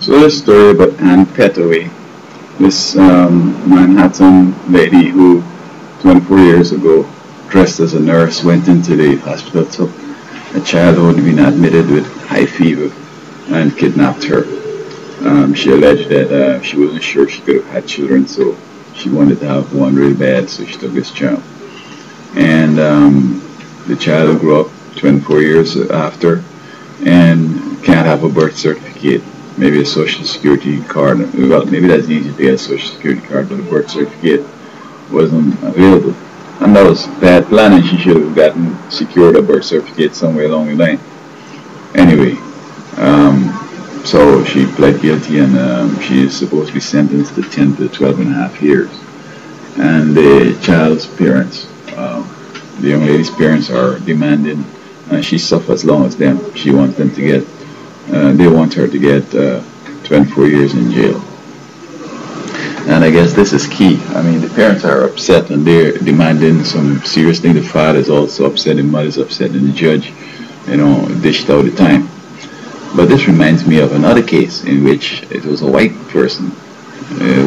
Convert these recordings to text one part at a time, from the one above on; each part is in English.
So this story about Anne Pettway, this Manhattan lady who 24 years ago, dressed as a nurse, went into the hospital, took a child who had been admitted with high fever, and kidnapped her. She alleged that she wasn't sure she could have had children, so she wanted to have one really bad, so she took this child. And the child grew up 24 years after and can't have a birth certificate, maybe a social security card. Well, maybe that's easy to get a social security card, but a birth certificate wasn't available. And that was bad planning. She should have secured a birth certificate somewhere along the line. Anyway, so she pled guilty, and she is supposed to be sentenced to 10 to 12 and a half years. And the child's parents, the young lady's parents, are demanding she suffer as long as them. She wants them to get, they want her to get 24 years in jail. And I guess this is key. I mean, the parents are upset and they're demanding some serious thing. The father is also upset, the mother is upset, and the judge, dished out the time. But this reminds me of another case in which it was a white person,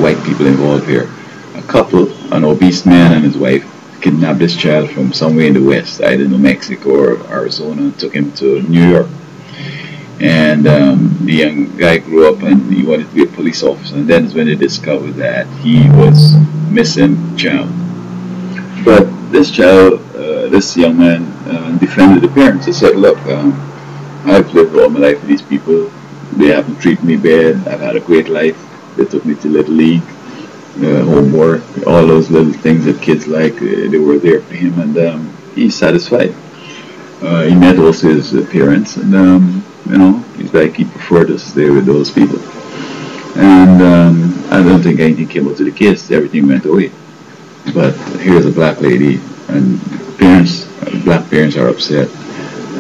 white people involved here. A couple, an obese man and his wife, kidnapped this child from somewhere in the West, either New Mexico or Arizona, and took him to New York. And the young guy grew up and he wanted to be a police officer, and then is when they discovered that he was missing child. But this child, this young man defended the parents. He said, look, I've lived all my life with these people. They haven't treated me bad. I've had a great life. They took me to Little League, homework, all those little things that kids like. They were there for him, and he's satisfied. He met also his parents, and he's like he preferred to stay with those people. And I don't think anything came out to the case. Everything went away. But here's a black lady, and black parents are upset.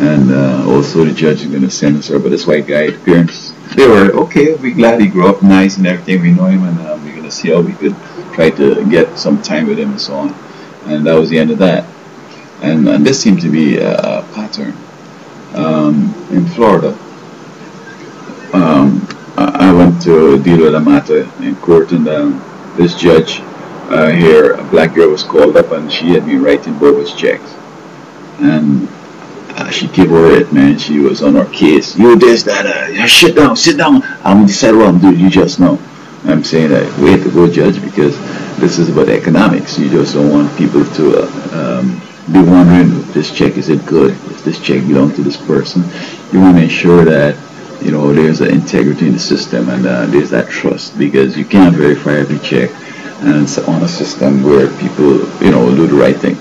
And also the judge is going to sentence her. But this white guy, the parents, they were, okay, we're glad he grew up nice and everything. We know him, and we're going to see how we could try to get some time with him and so on. And that was the end of that. And this seemed to be a pattern. In Florida, I went to deal with a matter in court, and this judge here, a black girl, was called up, and she had been writing bogus checks. And she gave her it, man. She was on her case. You this, that, sit down. I'm going to decide what I'm doing. You just know. I'm saying that, wait to go, judge, because this is about economics. You just don't want people to be wondering if this check is it good, if this check belongs to this person. You want to ensure that there's an integrity in the system, and there's that trust, because you can't verify every check, and it's on a system where people do the right thing.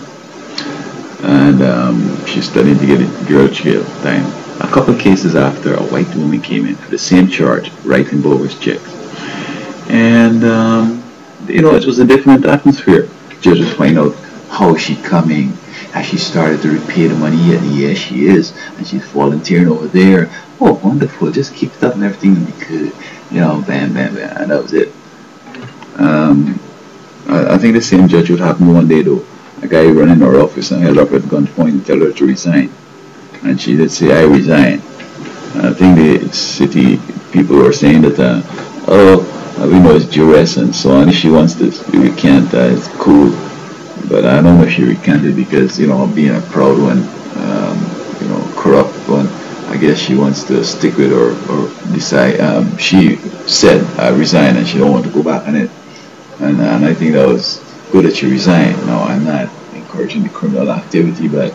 And she's studying to get a girl jail time. A couple of cases after, a white woman came in for the same charge, writing bogus checks, and it was a different atmosphere. Judge was finding out how is she coming. Has she started to repay the money yet? Yes, she is, and she's volunteering over there. Oh, wonderful! Just keep it up, and everything will be good. Bam, bam, bam, and that was it. I think the same judge would happen one day though. A guy running her office and held up at gunpoint and tell her to resign, and she did say, "I resign." I think the city people were saying that, we know it's duress and so on. If she wants to recant, it's cool. But I don't know if she recanted because, being a proud one, corrupt one, I guess she wants to stick with or decide. She said, I resign, and she don't want to go back on it. And I think that was good that she resigned. No, I'm not encouraging the criminal activity, but,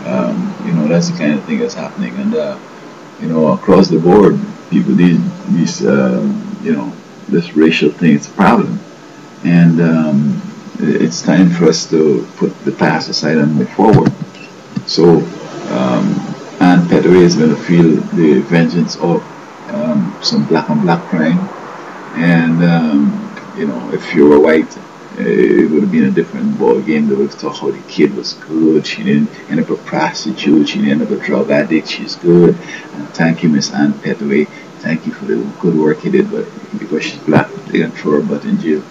that's the kind of thing that's happening. And, across the board, people, this racial thing, it's a problem. And, it's time for us to put the past aside and move forward. So, Anne Pettway is going to feel the vengeance of some black on black crime. And, if you were white, it would have been a different ball game. They would have thought, the kid was good. She didn't end up a prostitute. She didn't end up a drug addict. She's good. And thank you, Miss Anne Pettway. Thank you for the good work you did. But because she's black, they're going to throw her butt in jail.